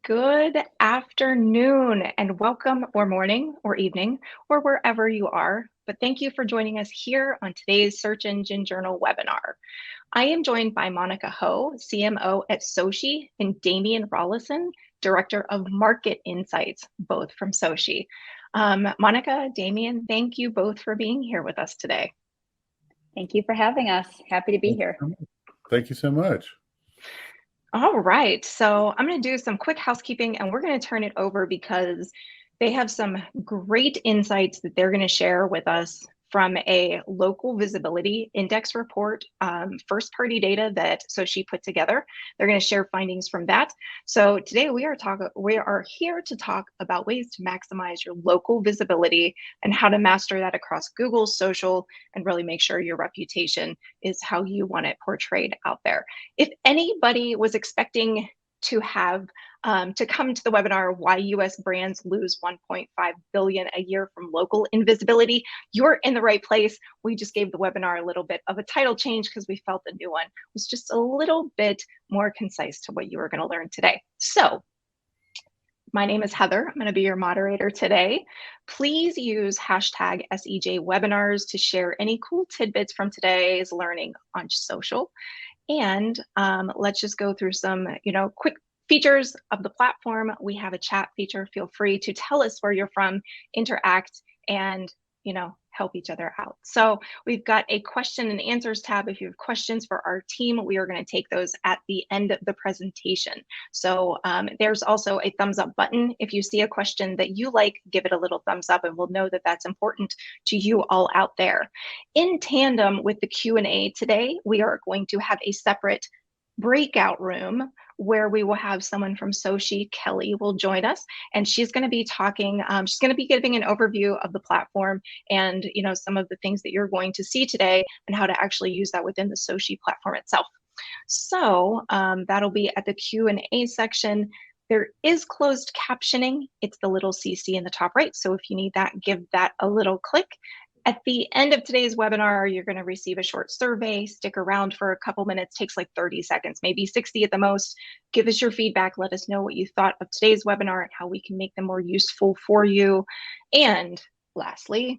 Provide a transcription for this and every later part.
Good afternoon and welcome, or morning, or evening, or wherever you are. But thank you for joining us here on today's Search Engine Journal webinar. I am joined by Monica Ho, CMO at Soci, and Damian Rollison, Director of Market Insights, both from Soci. Monica, Damian, thank you both for being here with us today. Thank you for having us. Happy to be here. Thank you so much. All right, so I'm going to do some quick housekeeping and we're going to turn it over because they have some great insights that they're going to share with us from a local visibility index report, first party data that Soci put together. They're going to share findings from that. So today we are here to talk about ways to maximize your local visibility and how to master that across Google, social, and really make sure your reputation is how you want it portrayed out there. If anybody was expecting to have to come to the webinar, Why US Brands Lose 1.5 billion a year from local invisibility, you're in the right place. We just gave the webinar a little bit of a title change because we felt the new one was just a little bit more concise to what you were going to learn today. So my name is Heather. I'm going to be your moderator today. Please use hashtag SEJwebinars to share any cool tidbits from today's learning on social. And let's just go through some, quick features of the platform. We have a chat feature. Feel free to tell us where you're from, interact, and, help each other out. So we've got a question and answers tab. If you have questions for our team, we are going to take those at the end of the presentation. So there's also a thumbs up button. If you see a question that you like, give it a little thumbs up and we'll know that that's important to you all out there. In tandem with the Q&A today, we are going to have a separate breakout room where we will have someone from Soci, Kelly, will join us, and she's going to be talking. She's going to be giving an overview of the platform and some of the things that you're going to see today and how to actually use that within the Soci platform itself. So that'll be at the Q&A section. There is closed captioning. It's the little CC in the top right. So if you need that, give that a little click. At the end of today's webinar, you're going to receive a short survey. Stick around for a couple minutes, takes like 30 seconds, maybe 60 at the most. Give us your feedback. Let us know what you thought of today's webinar and how we can make them more useful for you. And lastly,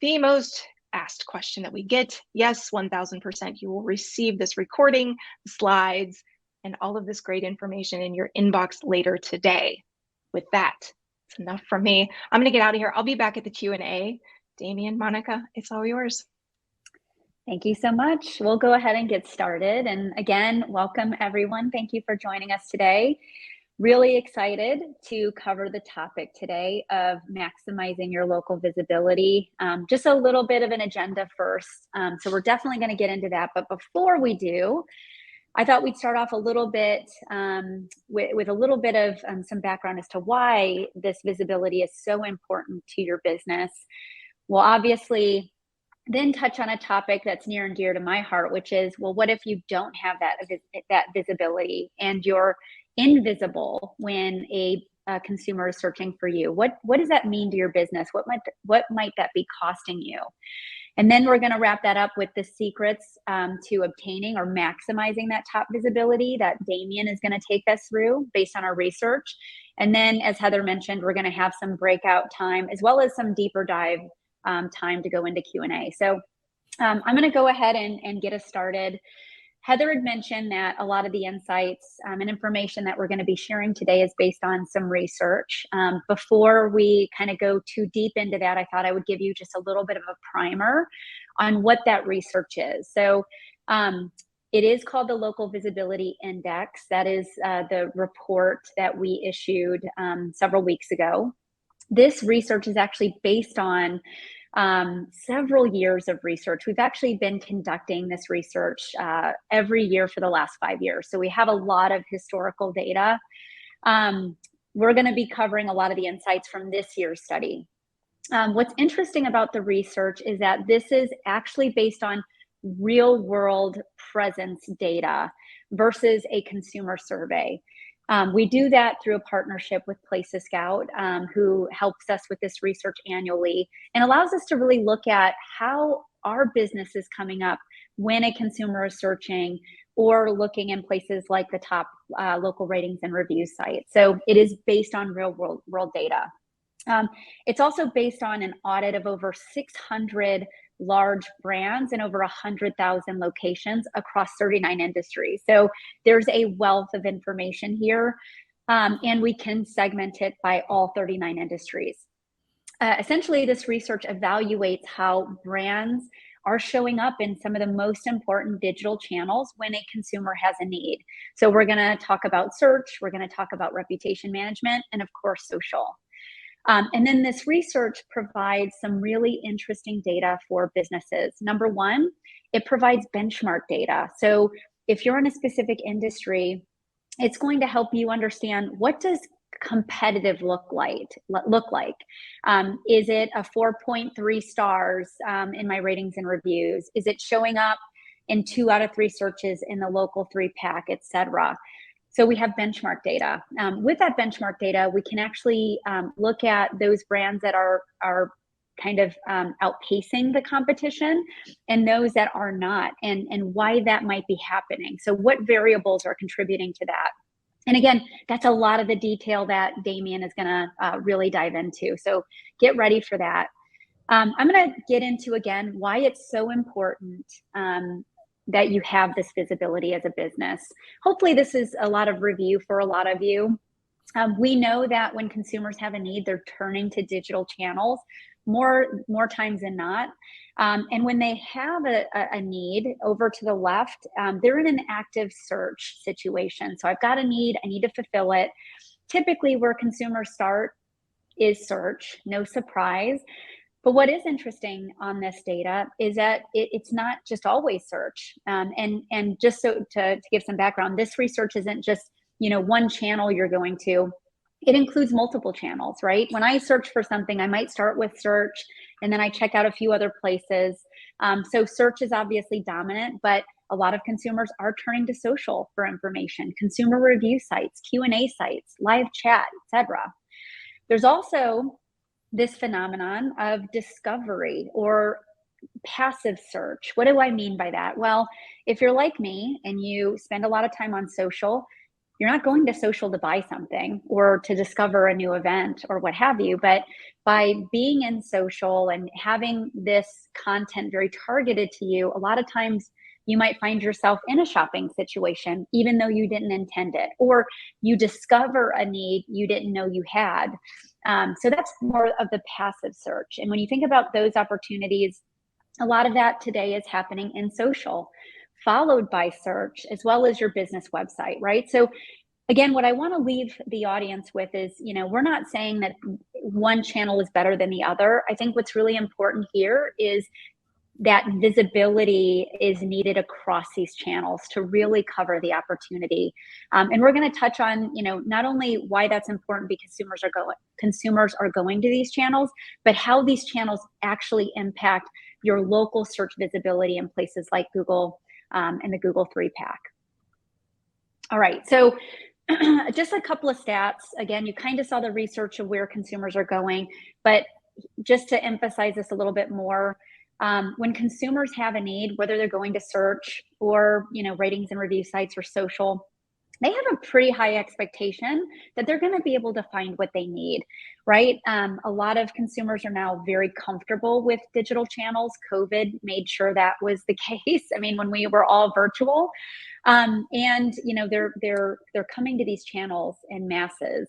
the most asked question that we get, yes, 1000%, you will receive this recording, the slides, and all of this great information in your inbox later today. With that, it's enough from me. I'm going to get out of here. I'll be back at the Q&A. Damian, Monica, it's all yours. Thank you so much. We'll go ahead and get started. And again, welcome everyone. Thank you for joining us today. Really excited to cover the topic today of maximizing your local visibility. Just a little bit of an agenda first. So we're definitely going to get into that. But before we do, I thought we'd start off a little bit with a little bit of some background as to why this visibility is so important to your business. We'll obviously then touch on a topic that's near and dear to my heart, which is, well, what if you don't have that visibility and you're invisible when a consumer is searching for you? What does that mean to your business? What might that be costing you? And then we're going to wrap that up with the secrets to obtaining or maximizing that top visibility that Damian is going to take us through based on our research. And then, as Heather mentioned, we're going to have some breakout time as well as some deeper dive time to go into Q&A. So I'm going to go ahead and get us started. Heather had mentioned that a lot of the insights and information that we're going to be sharing today is based on some research. Before we kind of go too deep into that, I thought I would give you just a little bit of a primer on what that research is. So it is called the Local Visibility Index. That is the report that we issued several weeks ago. This research is actually based on several years of research. We've actually been conducting this research every year for the last 5 years. So we have a lot of historical data. We're going to be covering a lot of the insights from this year's study. What's interesting about the research is that this is actually based on real world presence data versus a consumer survey. We do that through a partnership with Place a Scout, who helps us with this research annually and allows us to really look at how our business is coming up when a consumer is searching, or looking in places like the top local ratings and review sites. So it is based on real world data. It's also based on an audit of over 600 large brands and over 100,000 locations across 39 industries. So there's a wealth of information here, and we can segment it by all 39 industries. Essentially, this research evaluates how brands are showing up in some of the most important digital channels when a consumer has a need. So we're going to talk about search, we're going to talk about reputation management, and of course, social. And then this research provides some really interesting data for businesses. Number one, it provides benchmark data. So if you're in a specific industry, it's going to help you understand, what does competitive look like? Is it a 4.3 stars in my ratings and reviews? Is it showing up in 2 out of 3 searches in the local 3-pack, etc.? So we have benchmark data. With that benchmark data, we can actually look at those brands that are kind of outpacing the competition and those that are not, and why that might be happening. So what variables are contributing to that? And again, that's a lot of the detail that Damien is gonna really dive into. So get ready for that. I'm gonna get into, again, why it's so important that you have this visibility as a business. Hopefully this is a lot of review for a lot of you. We know that when consumers have a need, they're turning to digital channels more times than not. And when they have a need, over to the left, they're in an active search situation. So I've got a need, I need to fulfill it. Typically where consumers start is search, no surprise. But what is interesting on this data is that it's not just always search. And just so to give some background, this research isn't just, one channel you're going to. It includes multiple channels, right? When I search for something, I might start with search and then I check out a few other places. So search is obviously dominant, but a lot of consumers are turning to social for information, consumer review sites, Q&A sites, live chat, etc. There's also this phenomenon of discovery or passive search. What do I mean by that? Well, if you're like me and you spend a lot of time on social, you're not going to social to buy something or to discover a new event or what have you, but by being in social and having this content very targeted to you, a lot of times you might find yourself in a shopping situation, even though you didn't intend it, or you discover a need you didn't know you had. So that's more of the passive search. And when you think about those opportunities, a lot of that today is happening in social, followed by search, as well as your business website, right? So again, what I want to leave the audience with is, we're not saying that one channel is better than the other. I think what's really important here is that visibility is needed across these channels to really cover the opportunity. And we're going to touch on, not only why that's important because consumers are going to these channels, but how these channels actually impact your local search visibility in places like Google and the Google 3-pack. All right, so just a couple of stats. Again, you kind of saw the research of where consumers are going, but just to emphasize this a little bit more, when consumers have a need, whether they're going to search or, ratings and review sites or social, they have a pretty high expectation that they're going to be able to find what they need, right? A lot of consumers are now very comfortable with digital channels. COVID made sure that was the case. I mean, when we were all virtual, and they're coming to these channels in masses.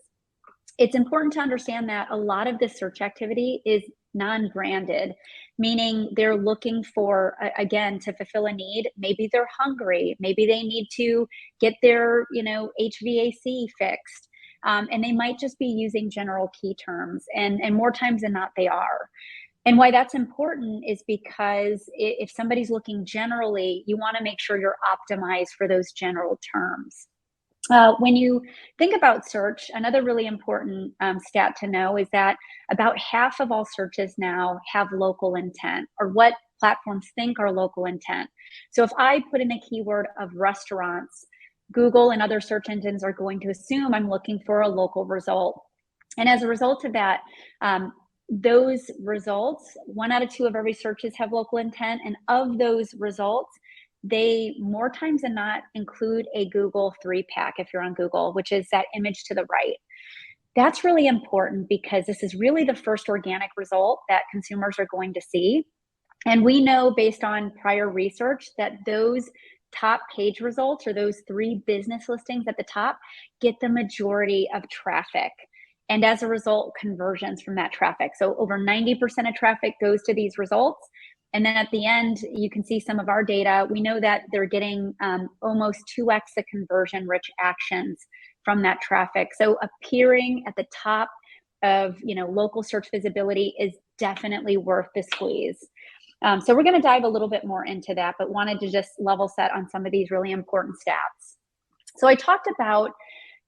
It's important to understand that a lot of this search activity is non-branded, meaning they're looking for, again, to fulfill a need. Maybe they're hungry. Maybe they need to get their, HVAC fixed. And they might just be using general key terms. And more times than not, they are. And why that's important is because if somebody's looking generally, you want to make sure you're optimized for those general terms. When you think about search, another really important stat to know is that about half of all searches now have local intent, or what platforms think are local intent. So if I put in a keyword of restaurants, Google and other search engines are going to assume I'm looking for a local result. And as a result of that, those results, 1 out of 2 of every searches have local intent. And of those results, they more times than not include a Google 3-pack if you're on Google, which is that image to the right. That's really important because this is really the first organic result that consumers are going to see. And we know based on prior research that those top page results, or those 3 business listings at the top, get the majority of traffic. And as a result, conversions from that traffic. So over 90% of traffic goes to these results. And then at the end, you can see some of our data. We know that they're getting almost 2x the conversion rich actions from that traffic. So appearing at the top of local search visibility is definitely worth the squeeze. So we're going to dive a little bit more into that, but wanted to just level set on some of these really important stats. So I talked about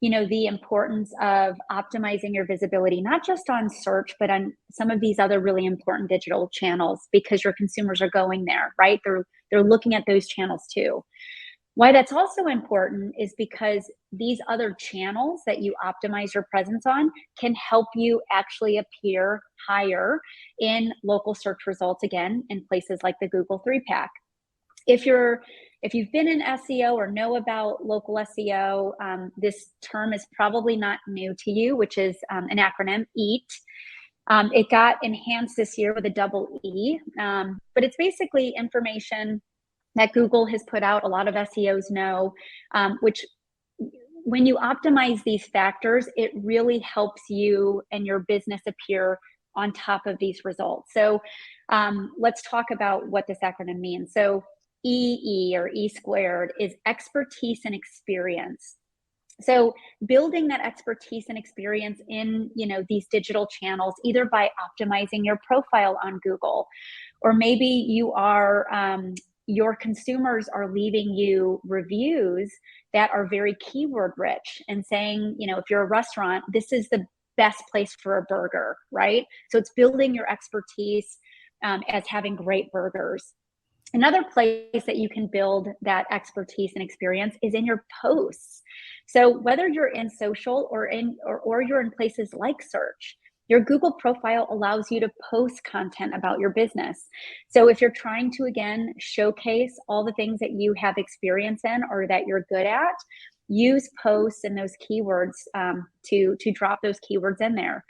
the importance of optimizing your visibility, not just on search, but on some of these other really important digital channels, because your consumers are going there, right? They're looking at those channels too. Why that's also important is because these other channels that you optimize your presence on can help you actually appear higher in local search results, again, in places like the Google 3-pack. If you've been in SEO or know about local SEO, this term is probably not new to you, which is an acronym, EAT. It got enhanced this year with a double E, but it's basically information that Google has put out. A lot of SEOs know, which when you optimize these factors, it really helps you and your business appear on top of these results. So let's talk about what this acronym means. So EE, or E squared, is expertise and experience. So building that expertise and experience in these digital channels, either by optimizing your profile on Google, or maybe your consumers are leaving you reviews that are very keyword rich and saying, if you're a restaurant, this is the best place for a burger, right? So it's building your expertise as having great burgers. Another place that you can build that expertise and experience is in your posts. So whether you're in social or you're in places like search, your Google profile allows you to post content about your business. So if you're trying to, again, showcase all the things that you have experience in or that you're good at, use posts and those keywords to drop those keywords in there.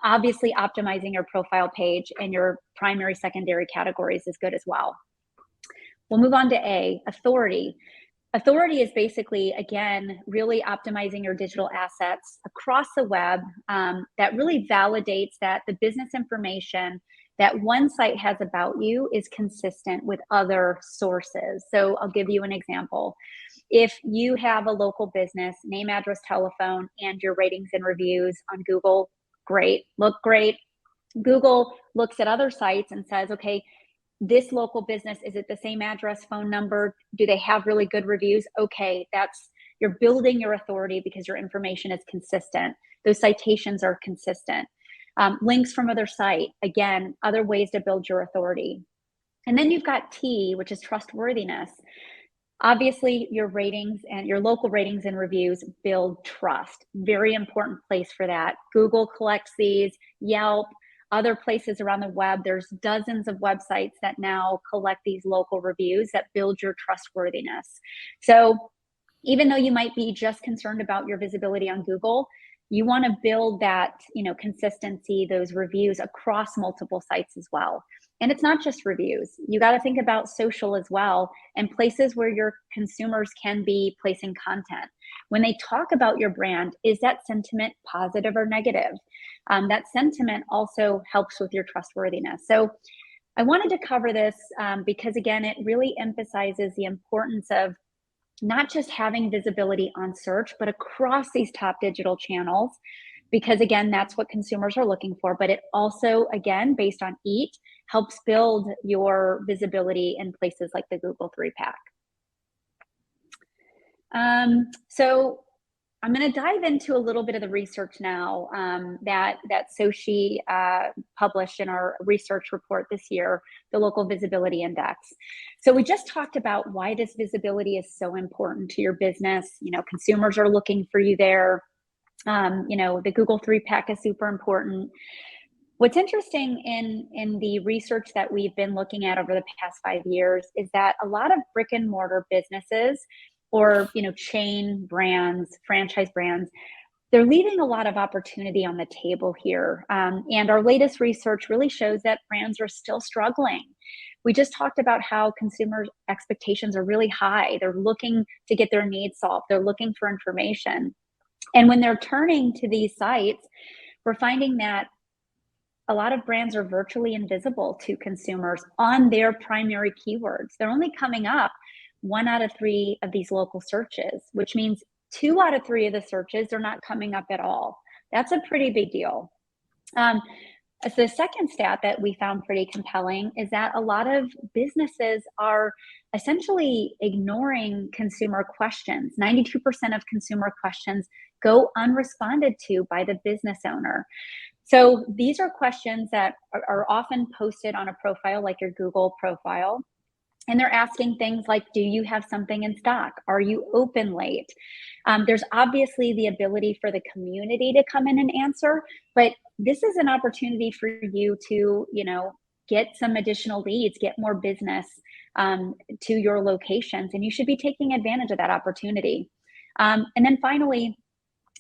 Obviously, optimizing your profile page and your primary, secondary categories is good as well. We'll move on to A, authority. Authority is basically, again, really optimizing your digital assets across the web that really validates that the business information that one site has about you is consistent with other sources. So I'll give you an example. If you have a local business, name, address, telephone, and your ratings and reviews on Google, great, look great. Google looks at other sites and says, okay, this local business, is it the same address, phone number? Do they have really good reviews? Okay, you're building your authority because your information is consistent. Those citations are consistent. Links from other site, again, other ways to build your authority. And then you've got T, which is trustworthiness. Obviously, your ratings and your local ratings and reviews build trust. Very important place for that. Google collects these, Yelp, other places around the web. There's dozens of websites that now collect these local reviews that build your trustworthiness. So even though you might be just concerned about your visibility on Google, you want to build that, consistency, those reviews across multiple sites as well. And it's not just reviews. You got to think about social as well, and places where your consumers can be placing content. When they talk about your brand, is that sentiment positive or negative? That sentiment also helps with your trustworthiness. So I wanted to cover this because, again, it really emphasizes the importance of not just having visibility on search, but across these top digital channels, because again, that's what consumers are looking for. But it also, again, based on EAT, helps build your visibility in places like the Google 3-pack. So I'm going to dive into a little bit of the research now that Sochi published in our research report this year, the Local Visibility Index. So we just talked about why this visibility is so important to your business. Consumers are looking for you there. The Google 3-pack is super important. What's interesting in the research that we've been looking at over the past 5 years is that a lot of brick and mortar businesses or chain brands, franchise brands, they're leaving a lot of opportunity on the table here. And our latest research really shows that brands are still struggling. We just talked about how consumer expectations are really high. They're looking to get their needs solved. They're looking for information. And when they're turning to these sites, we're finding that a lot of brands are virtually invisible to consumers on their primary keywords. They're only coming up 1 out of 3 of these local searches, which means 2 out of 3 of the searches, they're not coming up at all. That's a pretty big deal. So the second stat that we found pretty compelling is that a lot of businesses are essentially ignoring consumer questions. 92% of consumer questions go unresponded to by the business owner. So these are questions that are often posted on a profile like your Google profile. And they're asking things like, do you have something in stock? Are you open late? There's obviously the ability for the community to come in and answer, but this is an opportunity for you to, get some additional leads, get more business to your locations, and you should be taking advantage of that opportunity. And then finally,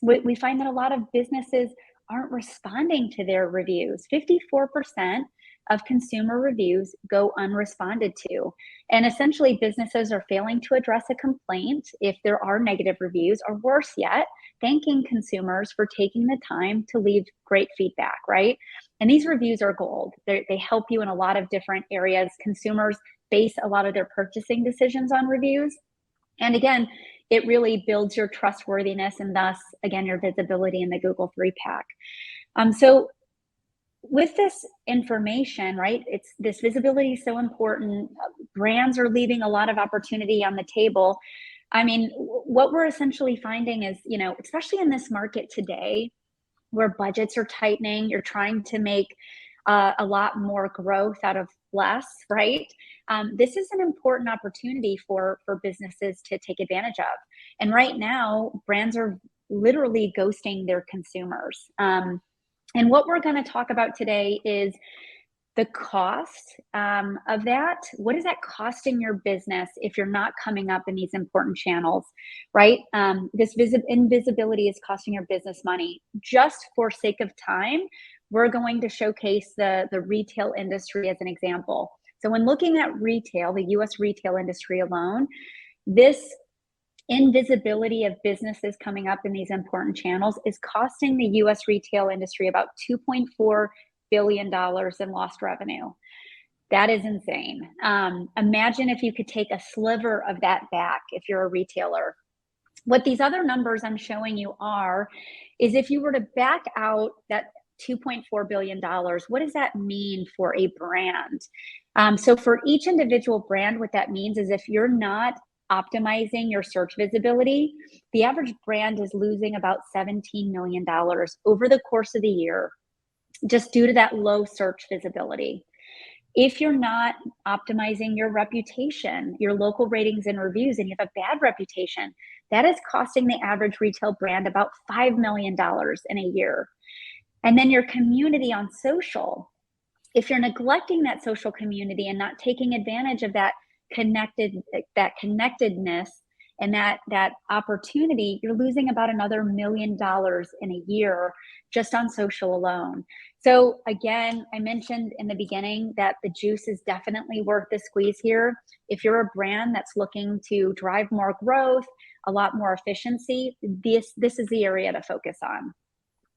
we find that a lot of businesses aren't responding to their reviews. 54% of consumer reviews go unresponded to. And essentially, businesses are failing to address a complaint if there are negative reviews, or worse yet, thanking consumers for taking the time to leave great feedback, right? And these reviews are gold. They help you in a lot of different areas. Consumers base a lot of their purchasing decisions on reviews. And again, it really builds your trustworthiness and thus, again, your visibility in the Google 3-pack. So with this information, right, this visibility is so important. Brands are leaving a lot of opportunity on the table. I mean, what we're essentially finding is, especially in this market today, where budgets are tightening, you're trying to make a lot more growth out of less, right? This is an important opportunity for businesses to take advantage of. And right now, brands are literally ghosting their consumers. And what we're going to talk about today is the cost of that. What is that costing your business if you're not coming up in these important channels, right? This invisibility is costing your business money. Just for sake of time, we're going to showcase the retail industry as an example. So when looking at retail, the US retail industry alone, this invisibility of businesses coming up in these important channels is costing the US retail industry about $2.4 billion in lost revenue. That is insane. Imagine if you could take a sliver of that back if you're a retailer. What these other numbers I'm showing you is if you were to back out that $2.4 billion, what does that mean for a brand? So for each individual brand, what that means is if you're not optimizing your search visibility, the average brand is losing about $17 million over the course of the year, just due to that low search visibility. If you're not optimizing your reputation, your local ratings and reviews, and you have a bad reputation, that is costing the average retail brand about $5 million in a year. And then your community on social, if you're neglecting that social community and not taking advantage of that connectedness and that opportunity, you're losing about another $1 million in a year just on social alone. So again, I mentioned in the beginning that the juice is definitely worth the squeeze here. If you're a brand that's looking to drive more growth, a lot more efficiency, this is the area to focus on.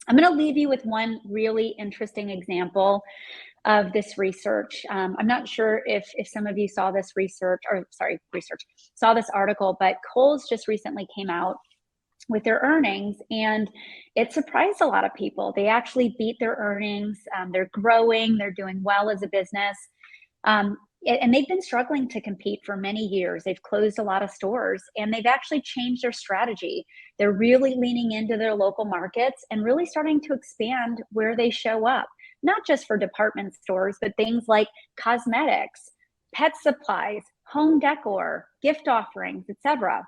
I'm going to leave you with one really interesting example of this research. I'm not sure if some of you saw this saw this article, but Kohl's just recently came out with their earnings, and it surprised a lot of people. They actually beat their earnings. They're growing. They're doing well as a business. And they've been struggling to compete for many years. They've closed a lot of stores, and they've actually changed their strategy. They're really leaning into their local markets and really starting to expand where they show up, not just for department stores, but things like cosmetics, pet supplies, home decor, gift offerings, etc.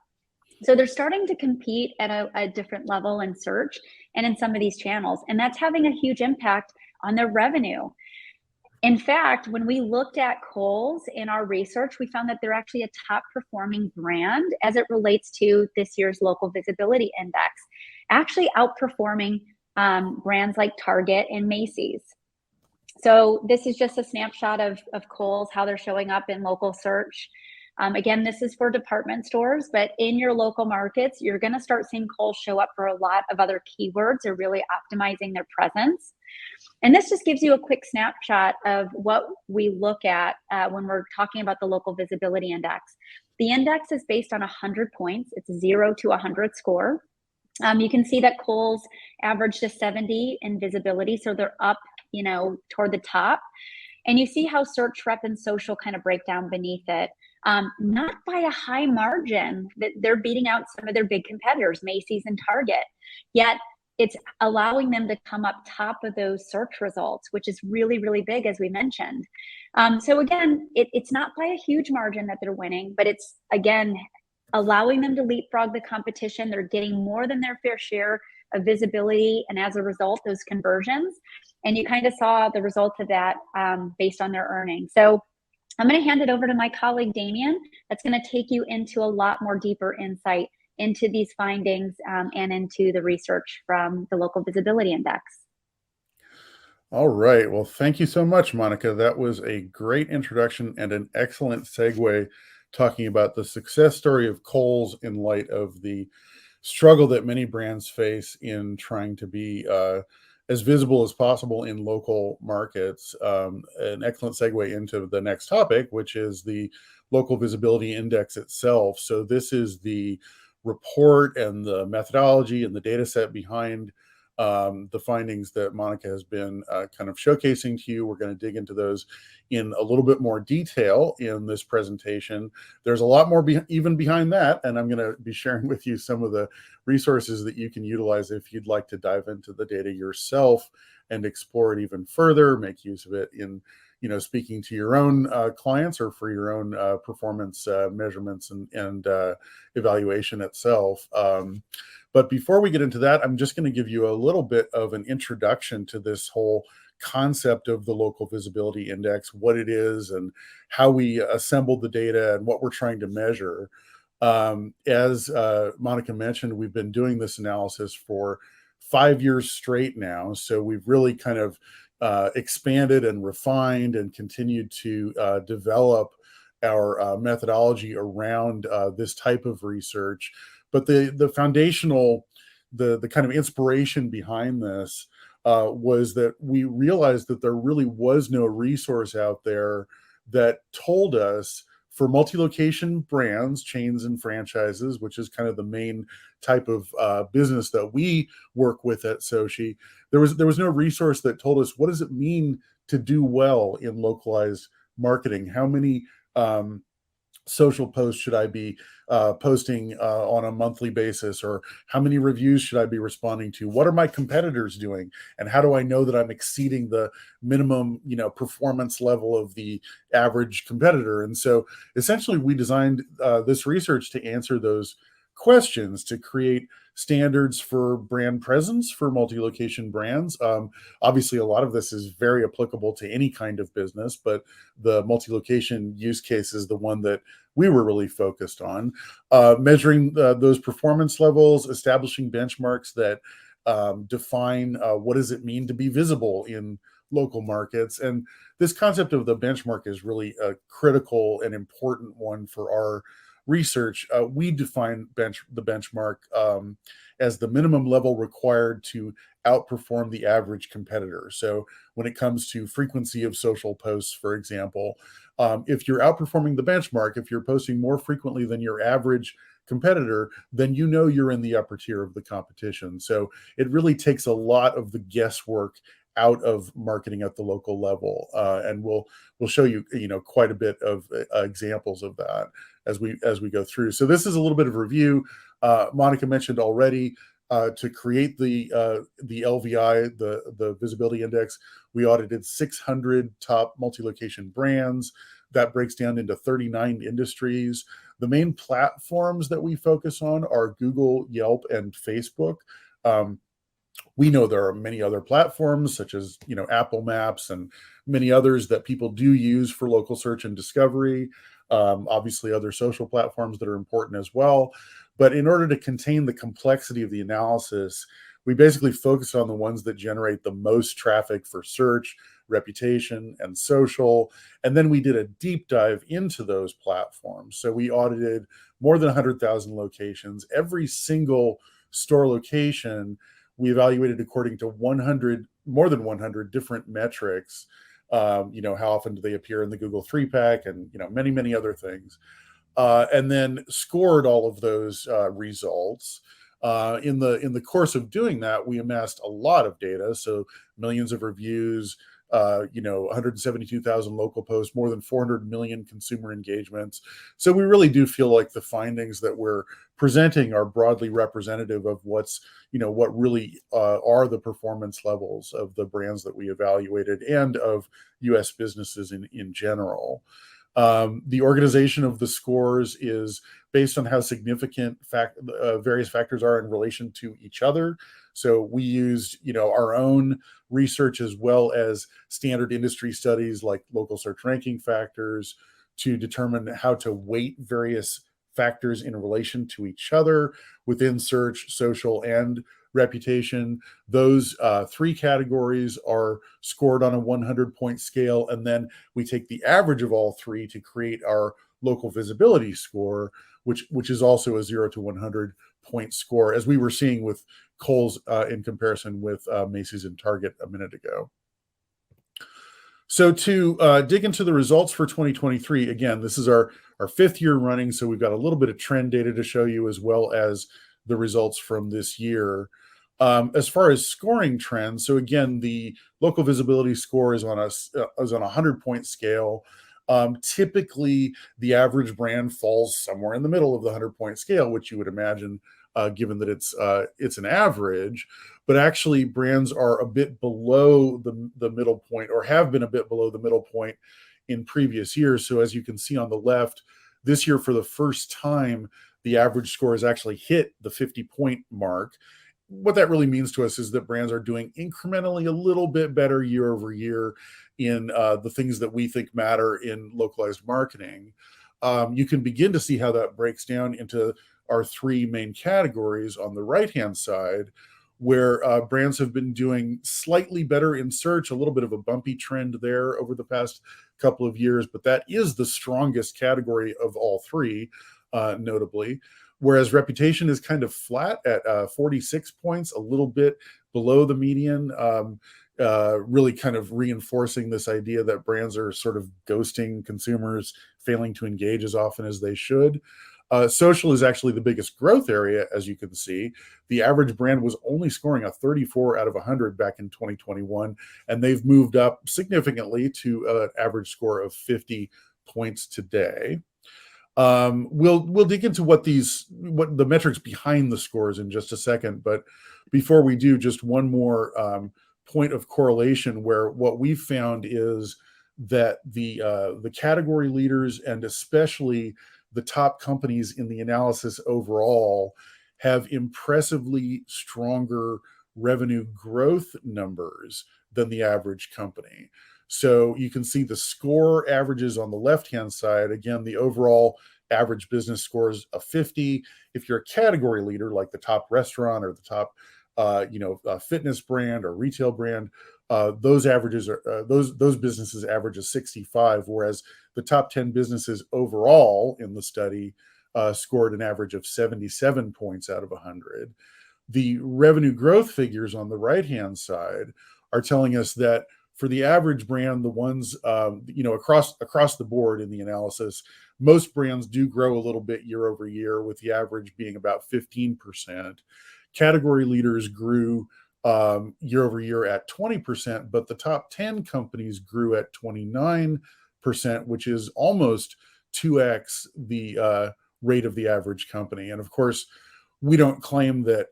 So they're starting to compete at a different level in search and in some of these channels, and that's having a huge impact on their revenue. In fact, when we looked at Kohl's in our research, we found that they're actually a top performing brand as it relates to this year's local visibility index, actually outperforming brands like Target and Macy's. So this is just a snapshot of Kohl's, how they're showing up in local search. Again, this is for department stores, but in your local markets, you're going to start seeing Kohl's show up for a lot of other keywords. They're really optimizing their presence. And this just gives you a quick snapshot of what we look at when we're talking about the local visibility index. The index is based on 100 points. It's 0 to 100 score. You can see that Kohl's averaged a 70 in visibility, so they're up, toward the top. And you see how search, rep, and social kind of break down beneath it. Not by a high margin. That they're beating out some of their big competitors, Macy's and Target. Yet it's allowing them to come up top of those search results, which is really, really big, as we mentioned. So again, it's not by a huge margin that they're winning, but it's, again, allowing them to leapfrog the competition. They're getting more than their fair share of visibility, and as a result, those conversions. And you kind of saw the result of that based on their earnings. So I'm going to hand it over to my colleague, Damien, that's going to take you into a lot more deeper insight into these findings and into the research from the Local Visibility Index. All right. Well, thank you so much, Monica. That was a great introduction and an excellent segue talking about the success story of Kohl's in light of the struggle that many brands face in trying to be as visible as possible in local markets. An excellent segue into the next topic, which is the Local Visibility Index itself. So this is the report and the methodology and the data set behind the findings that Monica has been kind of showcasing to you. We're going to dig into those in a little bit more detail in this presentation. There's a lot more even behind that, and I'm going to be sharing with you some of the resources that you can utilize if you'd like to dive into the data yourself and explore it even further, make use of it in speaking to your own clients or for your own performance measurements and evaluation itself. But before we get into that, I'm just going to give you a little bit of an introduction to this whole concept of the Local Visibility Index, what it is and how we assembled the data and what we're trying to measure. As Monica mentioned, we've been doing this analysis for 5 years straight now. So we've really kind of expanded and refined and continued to develop our methodology around this type of research. But the foundational, the kind of inspiration behind this was that we realized that there really was no resource out there that told us for multi-location brands, chains, and franchises, which is kind of the main type of business that we work with at Soci. There was no resource that told us what does it mean to do well in localized marketing. How many social posts should I be posting on a monthly basis, or how many reviews should I be responding to? What are my competitors doing, and how do I know that I'm exceeding the minimum performance level of the average competitor? And so essentially we designed this research to answer those questions, to create standards for brand presence for multi-location brands. Obviously, a lot of this is very applicable to any kind of business, but the multi-location use case is the one that we were really focused on. Measuring those performance levels, establishing benchmarks that define what does it mean to be visible in local markets. And this concept of the benchmark is really a critical and important one for our research. We define the benchmark as the minimum level required to outperform the average competitor. So when it comes to frequency of social posts, for example, if you're outperforming the benchmark, if you're posting more frequently than your average competitor, then you're in the upper tier of the competition. So it really takes a lot of the guesswork out of marketing at the local level, and we'll show you quite a bit of examples of that as we go through. So this is a little bit of review. Monica mentioned already, to create the LVI, the visibility index, we audited 600 top multi-location brands. That breaks down into 39 industries. The main platforms that we focus on are Google, Yelp, and Facebook. We know there are many other platforms such as, Apple Maps and many others that people do use for local search and discovery. Obviously, other social platforms that are important as well. But in order to contain the complexity of the analysis, we basically focus on the ones that generate the most traffic for search, reputation, and social. And then we did a deep dive into those platforms. So we audited more than 100,000 locations. Every single store location we evaluated according to more than 100 different metrics. How often do they appear in the Google 3-pack, and many, many other things. And then scored all of those results. In the course of doing that, we amassed a lot of data, so millions of reviews, 172,000 local posts, more than 400 million consumer engagements. So we really do feel like the findings that we're presenting are broadly representative of what really are the performance levels of the brands that we evaluated and of U.S. businesses in general. The organization of the scores is based on how significant various factors are in relation to each other. So we used, our own research as well as standard industry studies like local search ranking factors to determine how to weight various factors in relation to each other within search, social, and reputation. Those three categories are scored on a 100-point scale, and then we take the average of all three to create our local visibility score, which is also a 0 to 100-point score, as we were seeing with Kohl's in comparison with Macy's and Target a minute ago. So to dig into the results for 2023, again, this is our fifth year running, so we've got a little bit of trend data to show you as well as the results from this year. As far as scoring trends, so again, the local visibility score is on a 100-point scale. Typically, the average brand falls somewhere in the middle of the 100-point scale, which you would imagine, given that it's an average. But actually, brands are a bit below the middle point, or have been a bit below the middle point in previous years. So as you can see on the left, this year for the first time, the average score has actually hit the 50-point mark. What that really means to us is that brands are doing incrementally a little bit better year over year in the things that we think matter in localized marketing. You can begin to see how that breaks down into our three main categories on the right-hand side, where brands have been doing slightly better in search, a little bit of a bumpy trend there over the past couple of years, but that is the strongest category of all three, notably. Whereas reputation is kind of flat at 46 points, a little bit below the median, really kind of reinforcing this idea that brands are sort of ghosting consumers, failing to engage as often as they should. Social is actually the biggest growth area, as you can see. The average brand was only scoring a 34 out of 100 back in 2021, and they've moved up significantly to an average score of 50 points today. We'll dig into what the metrics behind the scores in just a second, but before we do, just one more point of correlation, where what we've found is that the category leaders, and especially the top companies in the analysis overall, have impressively stronger revenue growth numbers than the average company. So you can see the score averages on the left-hand side. Again, the overall average business scores a 50. If you're a category leader, like the top restaurant or the top, fitness brand or retail brand, those averages are those businesses average a 65, whereas the top 10 businesses overall in the study scored an average of 77 points out of 100. The revenue growth figures on the right-hand side are telling us that for the average brand, the ones across the board in the analysis, most brands do grow a little bit year over year, with the average being about 15%. Category leaders grew year over year at 20%, but the top 10 companies grew at 29%, which is almost 2x the rate of the average company. And of course, we don't claim that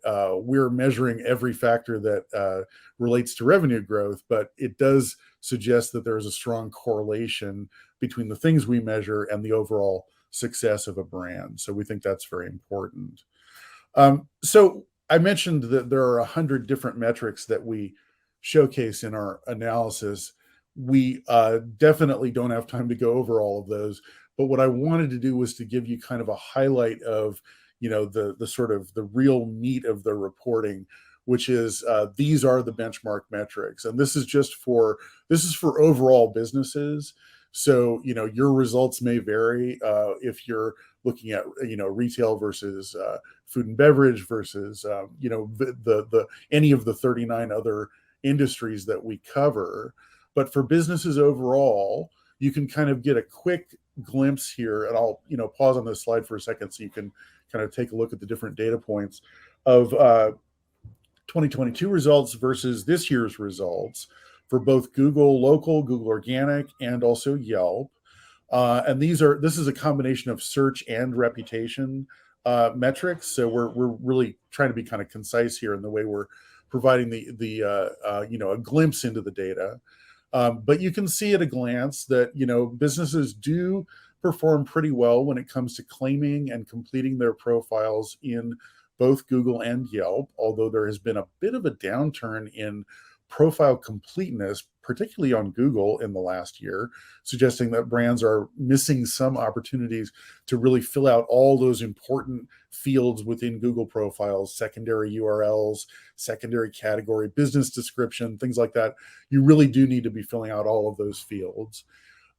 we're measuring every factor that relates to revenue growth, but it does suggest that there is a strong correlation between the things we measure and the overall success of a brand. So we think that's very important. So I mentioned that there are 100 different metrics that we showcase in our analysis. We definitely don't have time to go over all of those, but what I wanted to do was to give you kind of a highlight of, the sort of the real meat of the reporting, which is these are the benchmark metrics, and this is for overall businesses. So your results may vary if you're looking at retail versus food and beverage versus the any of the 39 other industries that we cover. But for businesses overall, you can kind of get a quick glimpse here, and I'll pause on this slide for a second so you can kind of take a look at the different data points of 2022 results versus this year's results for both Google Local, Google Organic, and also Yelp. And this is a combination of search and reputation metrics. So we're really trying to be kind of concise here in the way we're providing a glimpse into the data. But you can see at a glance that businesses do perform pretty well when it comes to claiming and completing their profiles in both Google and Yelp, although there has been a bit of a downturn in profile completeness, particularly on Google in the last year, suggesting that brands are missing some opportunities to really fill out all those important fields within Google profiles, secondary URLs, secondary category, business description, things like that. You really do need to be filling out all of those fields.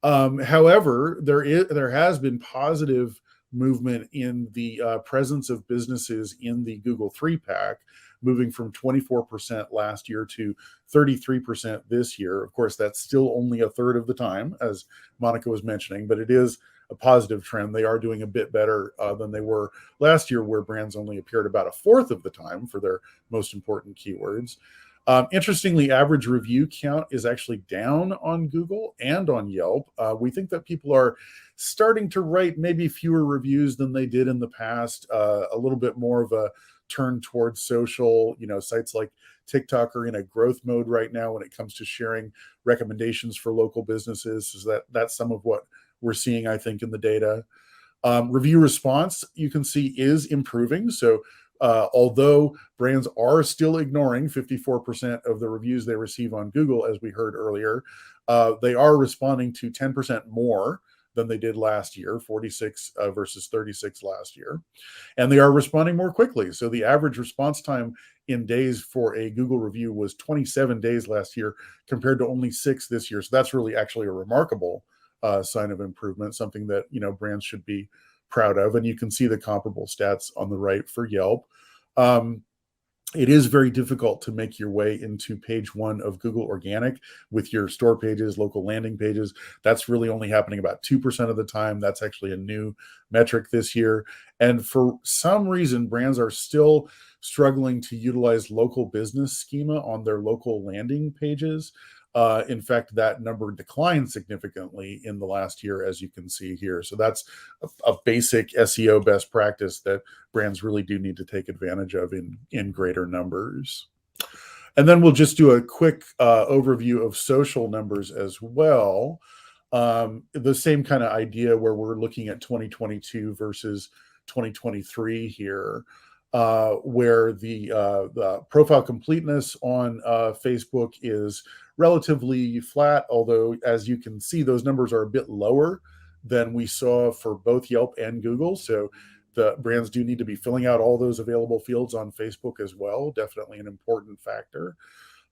However, there has been positive movement in the presence of businesses in the Google 3-pack, moving from 24% last year to 33% this year. Of course, that's still only a third of the time, as Monica was mentioning, but it is a positive trend. They are doing a bit better than they were last year, where brands only appeared about a fourth of the time for their most important keywords. Interestingly, average review count is actually down on Google and on Yelp. We think that people are starting to write maybe fewer reviews than they did in the past, a little bit more of a turn towards social. Sites like TikTok are in a growth mode right now when it comes to sharing recommendations for local businesses. So that's some of what we're seeing, I think, in the data. Review response, you can see, is improving. So although brands are still ignoring 54% of the reviews they receive on Google, as we heard earlier, they are responding to 10% more than they did last year, 46 versus 36 last year. And they are responding more quickly. So the average response time in days for a Google review was 27 days last year compared to only 6 this year. So that's really actually a remarkable sign of improvement, something that brands should be proud of. And you can see the comparable stats on the right for Yelp. It is very difficult to make your way into page 1 of Google Organic with your store pages, local landing pages. That's really only happening about 2% of the time. That's actually a new metric this year. And for some reason, brands are still struggling to utilize local business schema on their local landing pages. In fact, that number declined significantly in the last year, as you can see here. So that's a basic SEO best practice that brands really do need to take advantage of in greater numbers. And then we'll just do a quick overview of social numbers as well. The same kind of idea where we're looking at 2022 versus 2023 here. Where the profile completeness on Facebook is relatively flat, although as you can see, those numbers are a bit lower than we saw for both Yelp and Google. So the brands do need to be filling out all those available fields on Facebook as well. Definitely an important factor.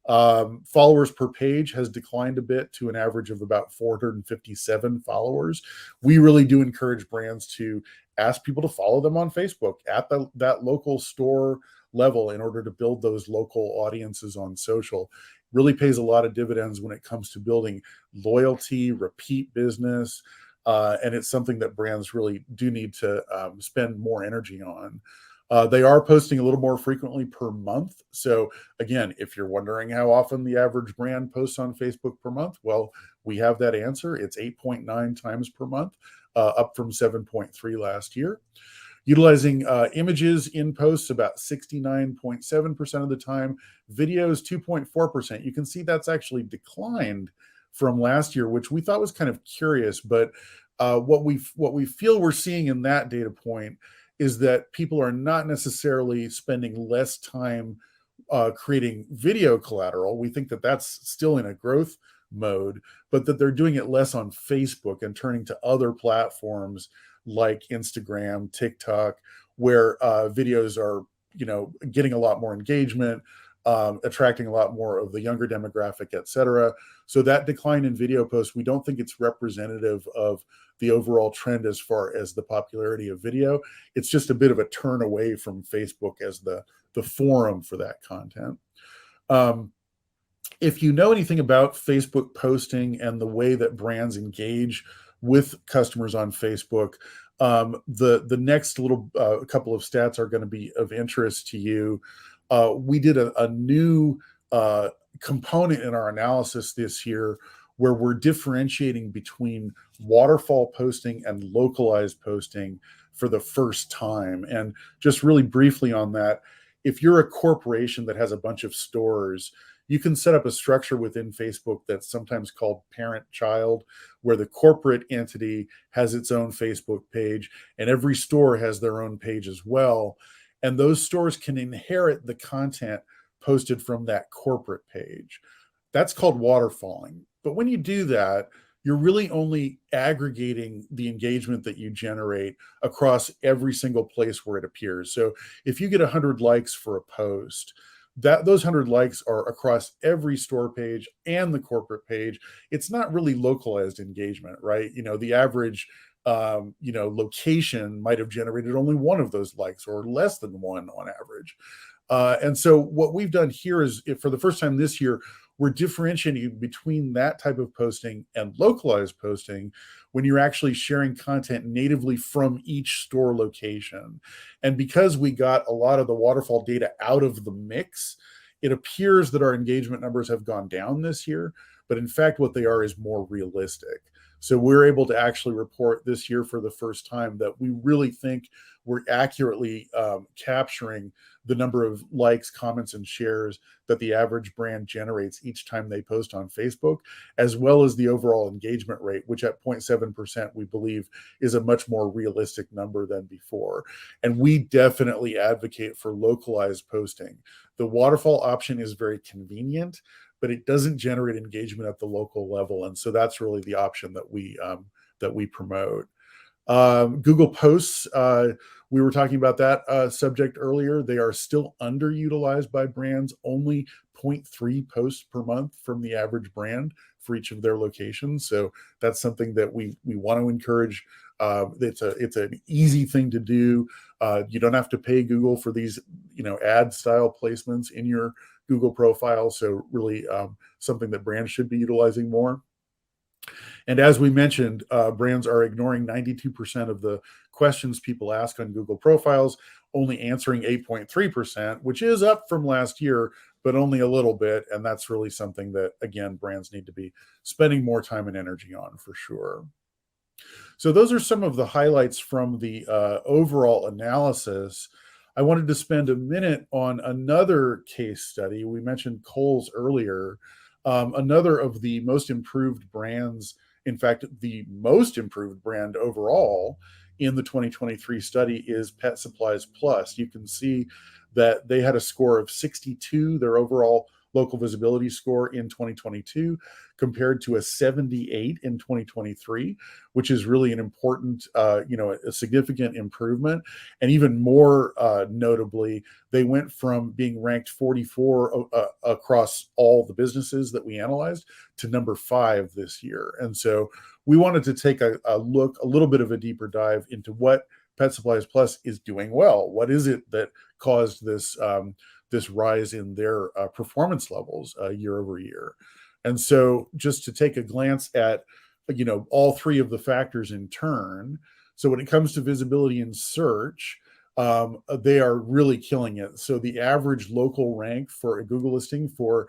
Followers per page has declined a bit to an average of about 457 followers. We really do encourage brands to ask people to follow them on Facebook at that local store level in order to build those local audiences on social. Really pays a lot of dividends when it comes to building loyalty, repeat business, and it's something that brands really do need to spend more energy on. They are posting a little more frequently per month. So again, if you're wondering how often the average brand posts on Facebook per month, well, we have that answer. It's 8.9 times per month, up from 7.3 last year. Utilizing images in posts about 69.7% of the time, videos 2.4%. You can see that's actually declined from last year, which we thought was kind of curious, but What we feel we're seeing in that data point is that people are not necessarily spending less time creating video collateral. We think that that's still in a growth mode, but that they're doing it less on Facebook and turning to other platforms like Instagram, TikTok, where videos are, getting a lot more engagement, attracting a lot more of the younger demographic, et cetera. So that decline in video posts, we don't think it's representative of the overall trend as far as the popularity of video. It's just a bit of a turn away from Facebook as the forum for that content. If you know anything about Facebook posting and the way that brands engage with customers on Facebook, the next little couple of stats are going to be of interest to you. We did a new component in our analysis this year where we're differentiating between waterfall posting and localized posting for the first time. And just really briefly on that, if you're a corporation that has a bunch of stores, you can set up a structure within Facebook that's sometimes called parent-child, where the corporate entity has its own Facebook page and every store has their own page as well. And those stores can inherit the content posted from that corporate page. That's called waterfalling. But when you do that, you're really only aggregating the engagement that you generate across every single place where it appears. So if you get 100 likes for a post, those 100 likes are across every store page and the corporate page. It's not really localized engagement, right? The average location might have generated only one of those likes or less than one on average. And so what we've done here is, for the first time this year, we're differentiating between that type of posting and localized posting when you're actually sharing content natively from each store location. And because we got a lot of the waterfall data out of the mix, it appears that our engagement numbers have gone down this year, but in fact, what they are is more realistic. So we're able to actually report this year for the first time that we really think we're accurately capturing the number of likes, comments, and shares that the average brand generates each time they post on Facebook, as well as the overall engagement rate, which at 0.7% we believe is a much more realistic number than before. And we definitely advocate for localized posting. The waterfall option is very convenient, but it doesn't generate engagement at the local level. And so that's really the option that we promote. Google Posts, we were talking about that subject earlier. They are still underutilized by brands, only 0.3 posts per month from the average brand for each of their locations. So that's something that we want to encourage. It's an easy thing to do. You don't have to pay Google for these, ad style placements in your Google profile. So really something that brands should be utilizing more. And as we mentioned, brands are ignoring 92% of the questions people ask on Google profiles, only answering 8.3%, which is up from last year, but only a little bit. And that's really something that, again, brands need to be spending more time and energy on for sure. So those are some of the highlights from the overall analysis. I wanted to spend a minute on another case study. We mentioned Kohl's earlier. Another of the most improved brands, in fact, the most improved brand overall in the 2023 study is Pet Supplies Plus. You can see that they had a score of 62, their overall local visibility score in 2022, compared to a 78 in 2023, which is really an important, a significant improvement. And even more notably, they went from being ranked 44 across all the businesses that we analyzed to number 5 this year. And so we wanted to take a little bit of a deeper dive into what Pet Supplies Plus is doing well. What is it that caused this rise in their performance levels year over year? And so just to take a glance at, all 3 of the factors in turn. So when it comes to visibility and search, they are really killing it. So the average local rank for a Google listing for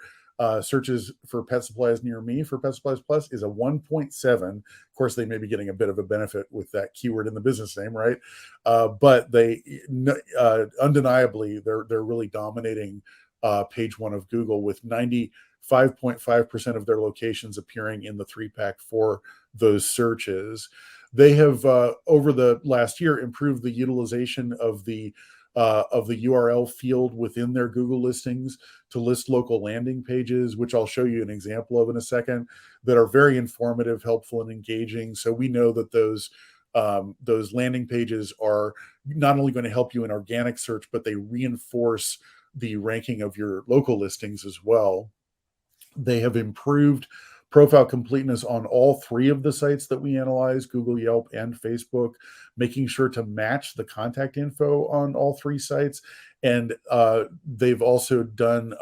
searches for pet supplies near me for Pet Supplies Plus is a 1.7. Of course, they may be getting a bit of a benefit with that keyword in the business name, right? But they undeniably they're really dominating page 1 of Google with 94% 5.5% of their locations appearing in the 3-pack for those searches. They have, over the last year, improved the utilization of the URL field within their Google listings to list local landing pages, which I'll show you an example of in a second, that are very informative, helpful, and engaging. So we know that those landing pages are not only going to help you in organic search, but they reinforce the ranking of your local listings as well. They have improved profile completeness on all 3 of the sites that we analyze, Google, Yelp, and Facebook, making sure to match the contact info on all 3 sites. And they've also done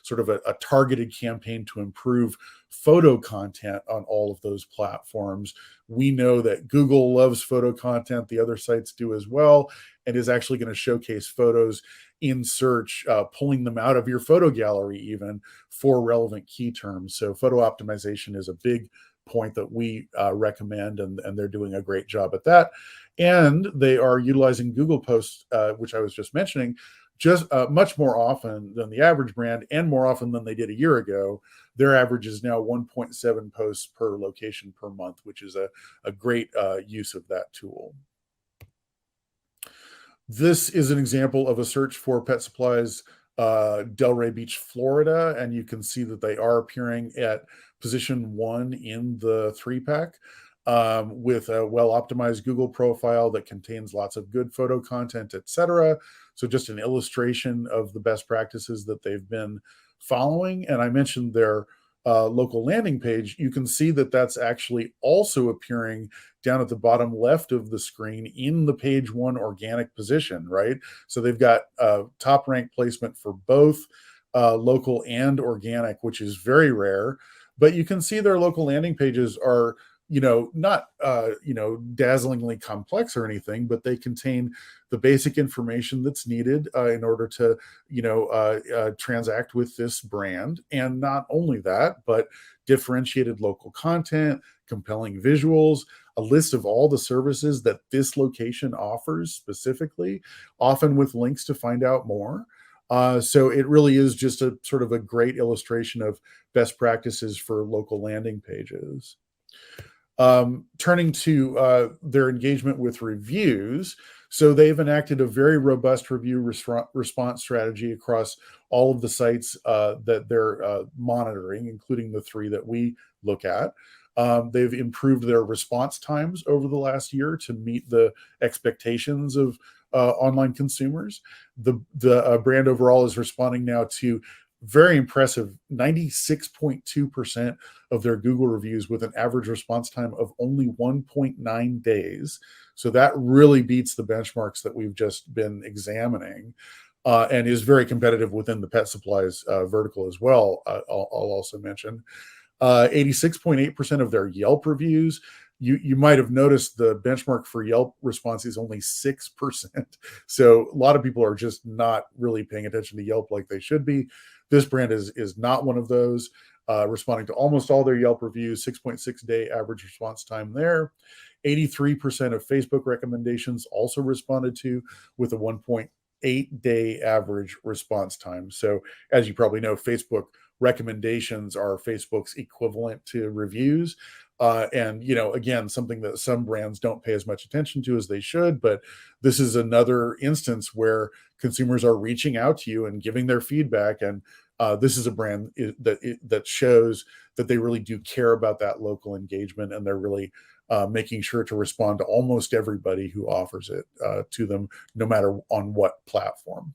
sort of a targeted campaign to improve photo content on all of those platforms. We know that Google loves photo content, the other sites do as well, and is actually going to showcase photos in search, pulling them out of your photo gallery even for relevant key terms. So photo optimization is a big point that we recommend, and they're doing a great job at that. And they are utilizing Google Posts, which I was just mentioning, just much more often than the average brand, and more often than they did a year ago. Their average is now 1.7 posts per location per month, which is a great use of that tool. This is an example of a search for pet supplies, Delray Beach, Florida, and you can see that they are appearing at position 1 in the 3-pack, with a well-optimized Google profile that contains lots of good photo content, etc. So just an illustration of the best practices that they've been following. And I mentioned their local landing page. You can see that that's actually also appearing down at the bottom left of the screen in the page 1 organic position, right? So they've got top rank placement for both local and organic, which is very rare. But you can see their local landing pages are, not, dazzlingly complex or anything, but they contain the basic information that's needed in order to, transact with this brand. And not only that, but differentiated local content, compelling visuals, a list of all the services that this location offers specifically, often with links to find out more. So it really is just a sort of a great illustration of best practices for local landing pages. Turning to their engagement with reviews. So they've enacted a very robust review response strategy across all of the sites that they're monitoring, including the 3 that we look at. They've improved their response times over the last year to meet the expectations of online consumers. The brand overall is responding now to very impressive 96.2% of their Google reviews with an average response time of only 1.9 days. So that really beats the benchmarks that we've just been examining, and is very competitive within the pet supplies vertical as well. I'll also mention 86.8% of their Yelp reviews. You might have noticed the benchmark for Yelp response is only 6%. So a lot of people are just not really paying attention to Yelp like they should be. This brand is not one of those, responding to almost all their Yelp reviews, 6.6 day average response time there. 83% of Facebook recommendations also responded to with a 1.8 day average response time. So as you probably know, Facebook recommendations are Facebook's equivalent to reviews. And, again, something that some brands don't pay as much attention to as they should. But this is another instance where consumers are reaching out to you and giving their feedback. And this is a brand that shows that they really do care about that local engagement, and they're really making sure to respond to almost everybody who offers it to them, no matter on what platform.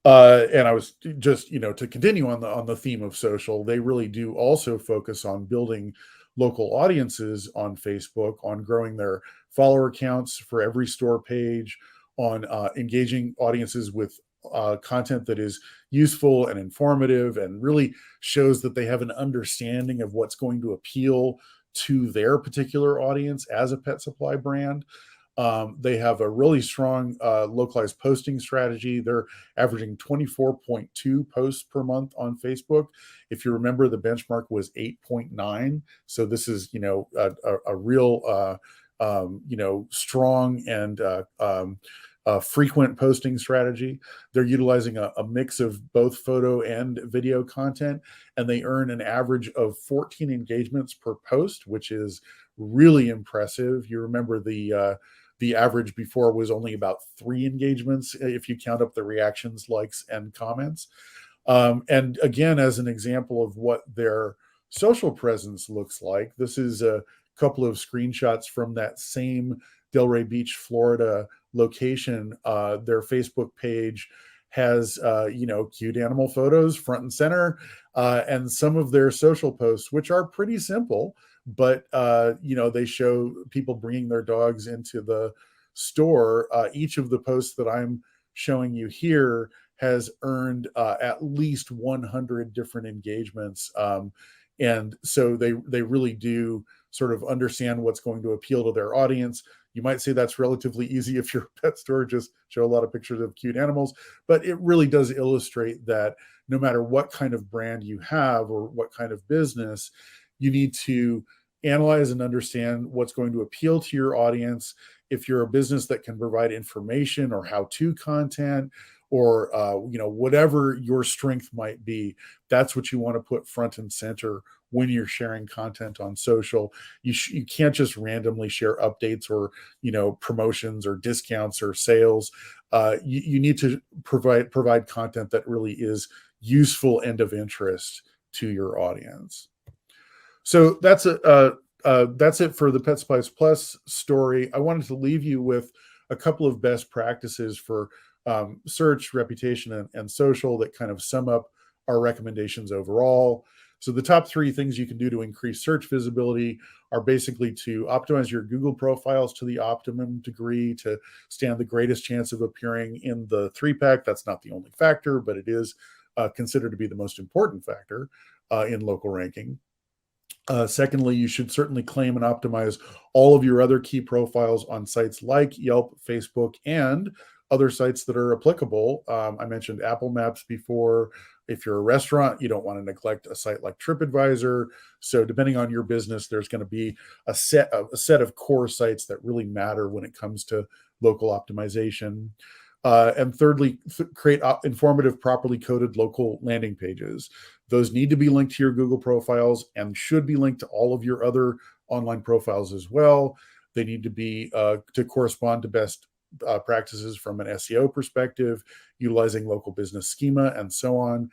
And I was just, to continue on the theme of social, they really do also focus on building local audiences on Facebook, on growing their follower counts for every store page, on engaging audiences with content that is useful and informative and really shows that they have an understanding of what's going to appeal to their particular audience as a pet supply brand. They have a really strong localized posting strategy. They're averaging 24.2 posts per month on Facebook. If you remember, the benchmark was 8.9. So this is, a real, strong and frequent posting strategy. They're utilizing a mix of both photo and video content, and they earn an average of 14 engagements per post, which is really impressive. You remember the average before was only about 3 engagements if you count up the reactions, likes, and comments. And again, as an example of what their social presence looks like, this is a couple of screenshots from that same Delray Beach, Florida location. Their Facebook page has, cute animal photos front and center, and some of their social posts, which are pretty simple, but, they show people bringing their dogs into the store. Each of the posts that I'm showing you here has earned at least 100 different engagements. And so they really do sort of understand what's going to appeal to their audience. You might say that's relatively easy if you're a pet store, just show a lot of pictures of cute animals, but it really does illustrate that no matter what kind of brand you have or what kind of business, you need to analyze and understand what's going to appeal to your audience. If you're a business that can provide information or how-to content, or whatever your strength might be, that's what you want to put front and center when you're sharing content on social. You can't just randomly share updates or promotions or discounts or sales. You need to provide content that really is useful and of interest to your audience. So that's it for the Pet Supplies Plus story. I wanted to leave you with a couple of best practices for search, reputation, and social that kind of sum up our recommendations overall. So the top 3 things you can do to increase search visibility are basically to optimize your Google profiles to the optimum degree to stand the greatest chance of appearing in the 3-pack. That's not the only factor, but it is considered to be the most important factor in local ranking. Secondly, you should certainly claim and optimize all of your other key profiles on sites like Yelp, Facebook, and other sites that are applicable. I mentioned Apple Maps before. If you're a restaurant, you don't want to neglect a site like TripAdvisor. So depending on your business, there's going to be a set of core sites that really matter when it comes to local optimization. And thirdly, create informative, properly coded local landing pages. Those need to be linked to your Google profiles and should be linked to all of your other online profiles as well. They need to be to correspond to best practices from an SEO perspective, utilizing local business schema and so on.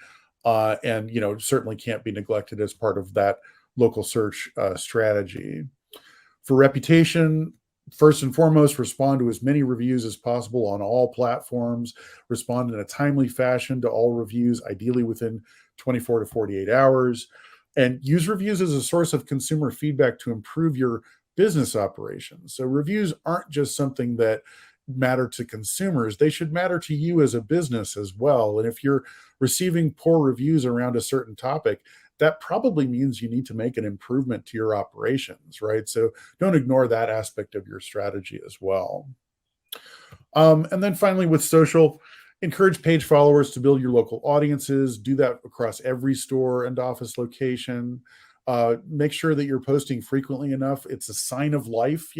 And certainly can't be neglected as part of that local search strategy. For reputation, first and foremost, respond to as many reviews as possible on all platforms. Respond in a timely fashion to all reviews, ideally within 24 to 48 hours. And use reviews as a source of consumer feedback to improve your business operations. So reviews aren't just something that matter to consumers, they should matter to you as a business as well. And if you're receiving poor reviews around a certain topic, that probably means you need to make an improvement to your operations, right? So don't ignore that aspect of your strategy as well. And then finally, with social, encourage page followers to build your local audiences. Do that across every store and office location. Make sure that you're posting frequently enough. It's a sign of life.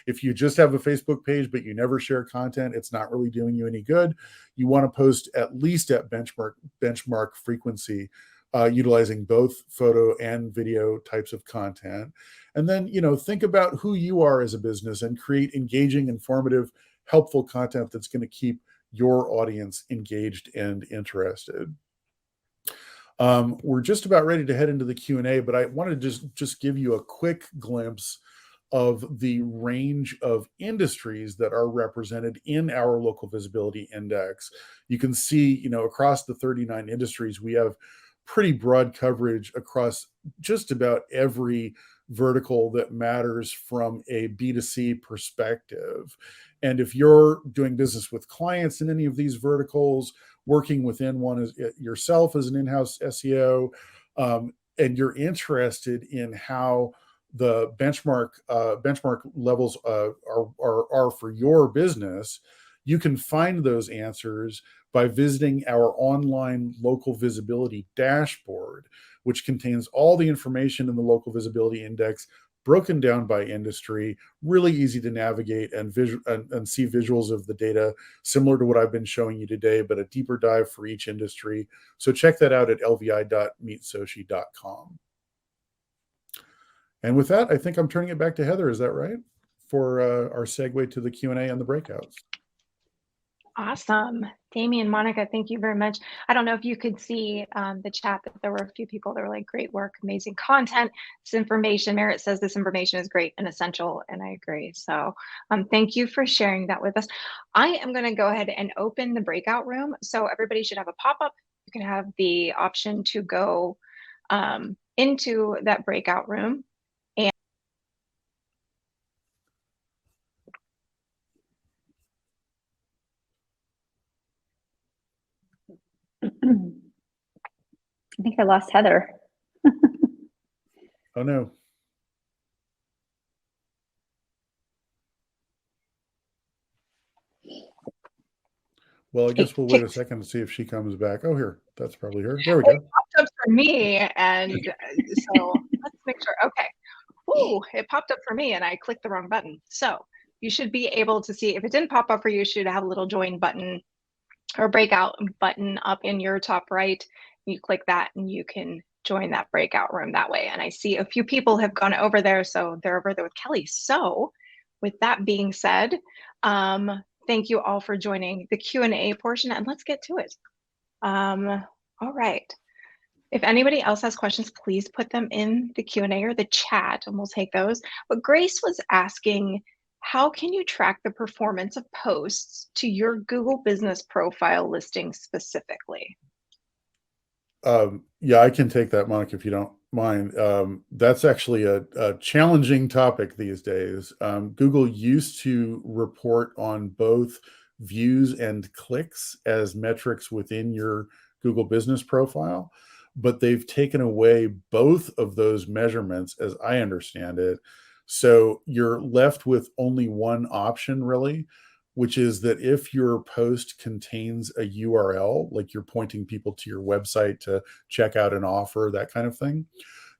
If you just have a Facebook page, but you never share content, it's not really doing you any good. You want to post at least at benchmark frequency, utilizing both photo and video types of content. And then, think about who you are as a business and create engaging, informative, helpful content that's going to keep your audience engaged and interested. We're just about ready to head into the Q&A, but I wanted to just give you a quick glimpse of the range of industries that are represented in our local visibility index. You can see, across the 39 industries, we have pretty broad coverage across just about every vertical that matters from a B2C perspective. And if you're doing business with clients in any of these verticals, working within one as yourself as an in-house SEO, and you're interested in how the benchmark levels are for your business, you can find those answers by visiting our online local visibility dashboard, which contains all the information in the local visibility index broken down by industry, really easy to navigate and see visuals of the data similar to what I've been showing you today, but a deeper dive for each industry. So check that out at lvi.meetsoci.com. And with that, I think I'm turning it back to Heather. Is that right? For our segue to the Q&A and the breakouts. Awesome. Damien, Monica, thank you very much. I don't know if you could see the chat, but there were a few people that were like, great work, amazing content. This information, Merritt says this information is great and essential, and I agree. So thank you for sharing that with us. I am going to go ahead and open the breakout room. So everybody should have a pop-up. You can have the option to go into that breakout room. I think I lost Heather. Oh, no. Well, I guess we'll wait a second to see if she comes back. Oh, here. That's probably her. There we go. It popped up for me, and so let's make sure. Okay. Ooh, it popped up for me, and I clicked the wrong button. So you should be able to see, if it didn't pop up for you, you should have a little join button or breakout button up in your top right. You click that and you can join that breakout room that way. And I see a few people have gone over there, so they're over there with Kelly. So with that being said, thank you all for joining the Q&A portion, and let's get to it. All right. If anybody else has questions, please put them in the Q&A or the chat and we'll take those. But Grace was asking, how can you track the performance of posts to your Google business profile listing specifically? Yeah, I can take that, Monica, if you don't mind. That's actually a challenging topic these days. Google used to report on both views and clicks as metrics within your Google business profile, but they've taken away both of those measurements, as I understand it. So you're left with only one option, really, which is that if your post contains a URL, like you're pointing people to your website to check out an offer, that kind of thing,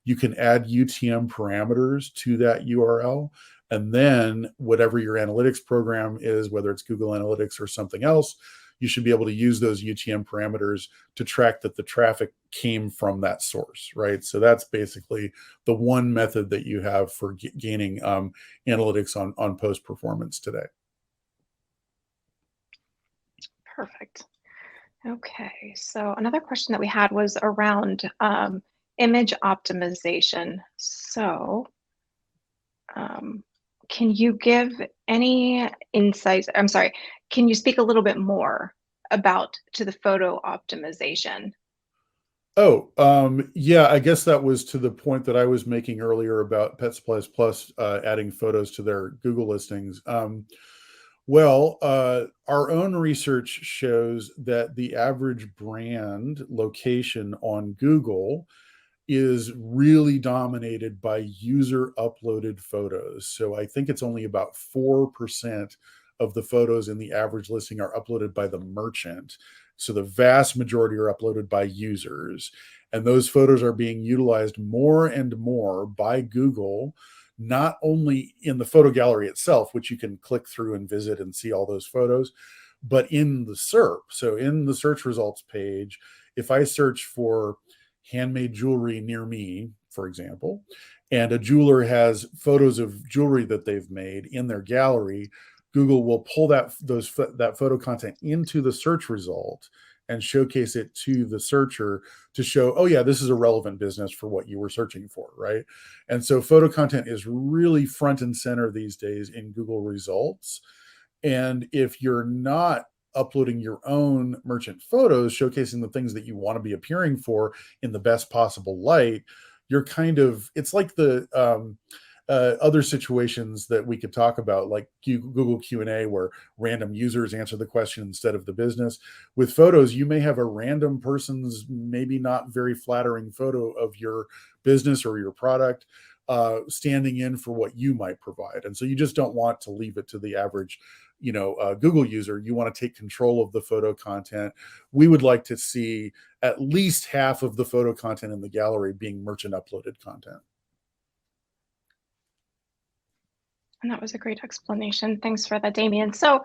you can add UTM parameters to that URL. And then whatever your analytics program is, whether it's Google Analytics or something else, you should be able to use those UTM parameters to track that the traffic came from that source, right? So that's basically the one method that you have for gaining analytics on post performance today. Perfect. Okay, so another question that we had was around image optimization. So can you give any insights? I'm sorry, can you speak a little bit more about to the photo optimization? Oh, yeah, I guess that was to the point that I was making earlier about Pet Supplies Plus adding photos to their Google listings. Well, our own research shows that the average brand location on Google is really dominated by user uploaded photos. So I think it's only about 4% of the photos in the average listing are uploaded by the merchant. So the vast majority are uploaded by users. And those photos are being utilized more and more by Google, not only in the photo gallery itself, which you can click through and visit and see all those photos, but in the SERP. So in the search results page, if I search for handmade jewelry near me, for example, and a jeweler has photos of jewelry that they've made in their gallery, Google will pull that photo content into the search result and showcase it to the searcher to show, oh yeah, this is a relevant business for what you were searching for, right? And so photo content is really front and center these days in Google results. And if you're not uploading your own merchant photos showcasing the things that you want to be appearing for in the best possible light, you're kind of, it's like the other situations that we could talk about, like Google Q&A, where random users answer the question instead of the business. With photos, you may have a random person's maybe not very flattering photo of your business or your product standing in for what you might provide. And so you just don't want to leave it to the average Google user. You want to take control of the photo content. We would like to see at least half of the photo content in the gallery being merchant uploaded content. And that was a great explanation. Thanks for that, Damien. So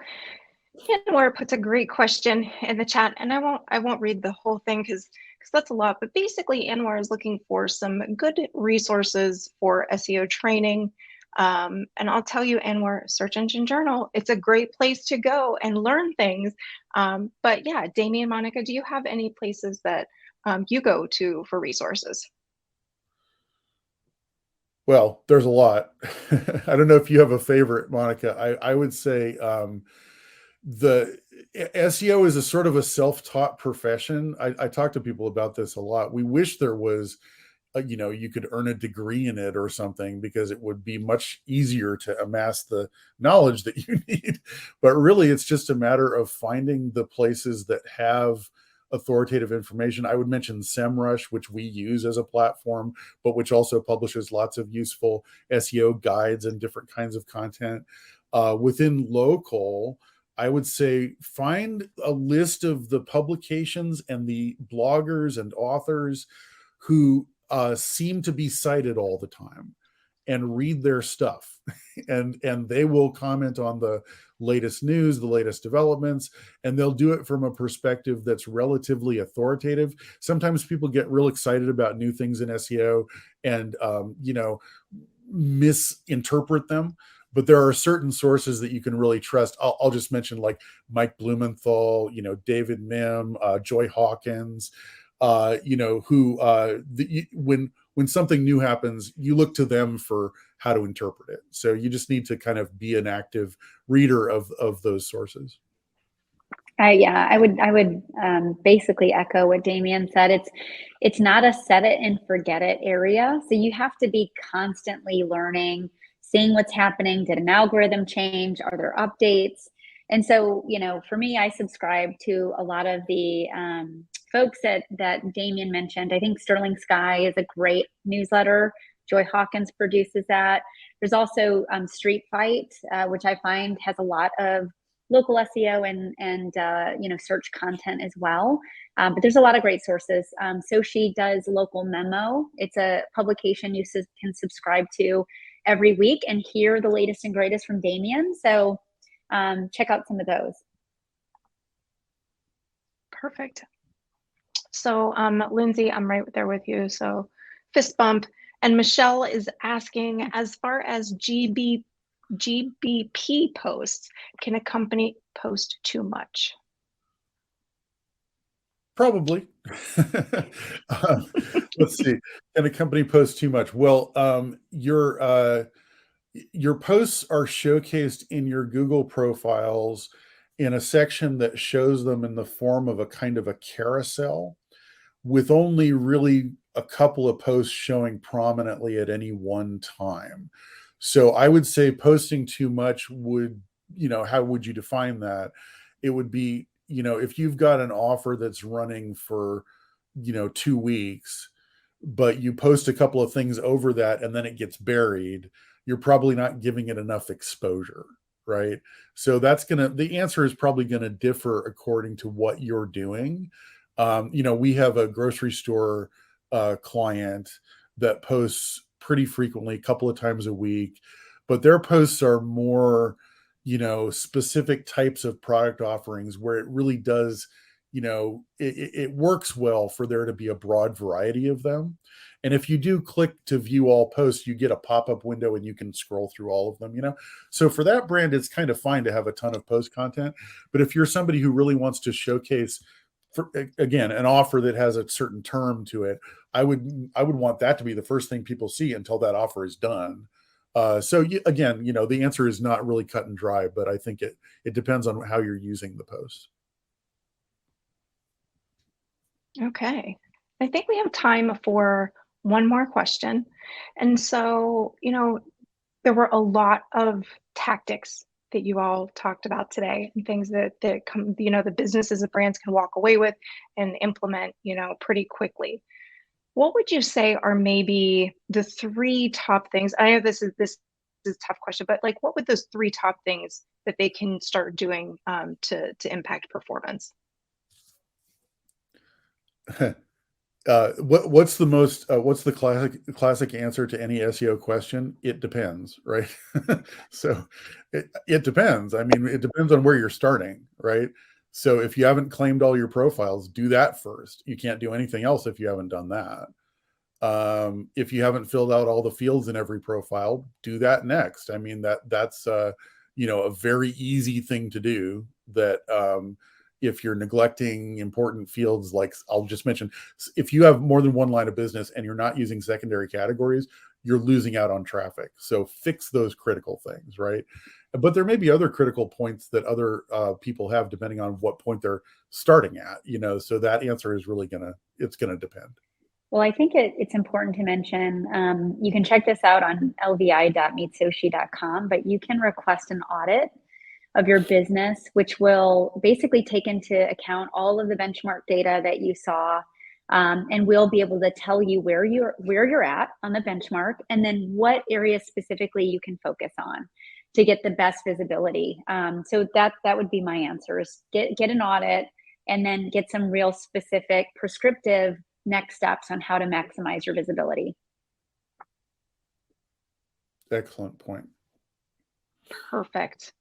Anwar puts a great question in the chat, and I won't read the whole thing because that's a lot. But basically, Anwar is looking for some good resources for SEO training. And I'll tell you, Anwar, Search Engine Journal, it's a great place to go and learn things. But yeah, Damien, Monica, do you have any places that you go to for resources? Well, there's a lot. I don't know if you have a favorite, Monica. I would say the SEO is a sort of a self-taught profession. I talk to people about this a lot. We wish there was, you could earn a degree in it or something because it would be much easier to amass the knowledge that you need. But really, it's just a matter of finding the places that have authoritative information. I would mention SEMrush, which we use as a platform, but which also publishes lots of useful SEO guides and different kinds of content. Within local, I would say find a list of the publications and the bloggers and authors who seem to be cited all the time, and read their stuff. and they will comment on the latest news, the latest developments, and they'll do it from a perspective that's relatively authoritative. Sometimes people get real excited about new things in SEO and misinterpret them, but there are certain sources that you can really trust. I'll just mention like Mike Blumenthal, David Mim, Joy Hawkins, when something new happens, you look to them for how to interpret it. So you just need to kind of be an active reader of those sources. Yeah, I would basically echo what Damien said. It's not a set it and forget it area. So you have to be constantly learning, seeing what's happening. Did an algorithm change? Are there updates? And so, for me, I subscribe to a lot of the folks that Damien mentioned. I think Sterling Sky is a great newsletter. Joy Hawkins produces that. There's also Street Fight, which I find has a lot of local SEO and search content as well. But there's a lot of great sources. So she does Local Memo. It's a publication you can subscribe to every week and hear the latest and greatest from Damien. So check out some of those. Perfect. So Lindsay, I'm right there with you. So fist bump. And Michelle is asking, as far as GBP posts, can a company post too much? Probably. Let's see. Can a company post too much? Well, your posts are showcased in your Google profiles in a section that shows them in the form of a kind of a carousel, with only really a couple of posts showing prominently at any one time. So I would say posting too much would, how would you define that? It would be, if you've got an offer that's running for, 2 weeks, but you post a couple of things over that and then it gets buried, you're probably not giving it enough exposure, right? So the answer is probably going to differ according to what you're doing. We have a grocery store client that posts pretty frequently, a couple of times a week, but their posts are more, specific types of product offerings where it really does, it works well for there to be a broad variety of them. And if you do click to view all posts, you get a pop-up window and you can scroll through all of them, So for that brand, it's kind of fine to have a ton of post content. But if you're somebody who really wants to showcase, again, an offer that has a certain term to it, I would want that to be the first thing people see until that offer is done. Again, the answer is not really cut and dry, but I think it depends on how you're using the post. Okay. I think we have time for one more question. And so, there were a lot of tactics that you all talked about today, and things that come, the businesses and brands can walk away with and implement, pretty quickly. What would you say are maybe the 3 top things? I know this is a tough question, but like, what would those 3 top things that they can start doing to impact performance? What's the classic answer to any SEO question? It depends, right? So it depends. I mean, it depends on where you're starting, right? So if you haven't claimed all your profiles, do that first. You can't do anything else if you haven't done that. If you haven't filled out all the fields in every profile, do that next. I mean, that's a very easy thing to do. That if you're neglecting important fields, like I'll just mention, if you have more than one line of business and you're not using secondary categories, you're losing out on traffic. So fix those critical things, right? But there may be other critical points that other people have, depending on what point they're starting at. So that answer is really it's gonna depend. Well, I think it's important to mention, you can check this out on lvi.meetsoshi.com, but you can request an audit of your business, which will basically take into account all of the benchmark data that you saw, and we'll be able to tell you where you're at on the benchmark, and then what areas specifically you can focus on to get the best visibility. So that would be my answer: is get an audit, and then get some real specific prescriptive next steps on how to maximize your visibility. Excellent point. Perfect.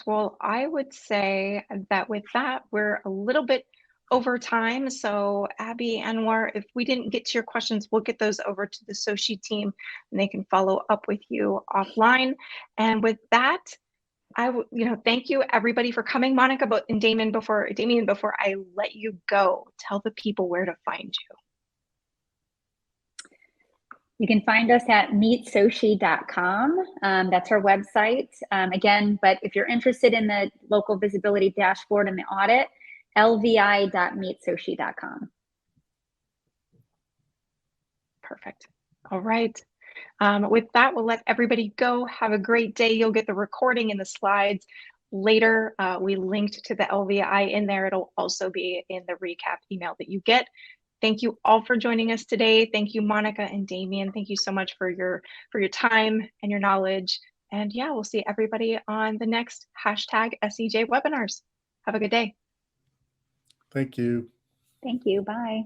Well, I would say that with that, we're a little bit over time. So Abby, Anwar, if we didn't get to your questions, we'll get those over to the Soshi team and they can follow up with you offline. And with that, thank you everybody for coming. Monica and Damien, before I let you go, tell the people where to find you. You can find us at meetsoshi.com. That's our website. Again, but if you're interested in the local visibility dashboard and the audit, lvi.meetsoshi.com. Perfect. All right. With that, we'll let everybody go. Have a great day. You'll get the recording and the slides later. We linked to the LVI in there. It'll also be in the recap email that you get. Thank you all for joining us today. Thank you, Monica and Damien. Thank you so much for your time and your knowledge. And yeah, we'll see everybody on the next #SEJ webinars. Have a good day. Thank you. Thank you. Bye.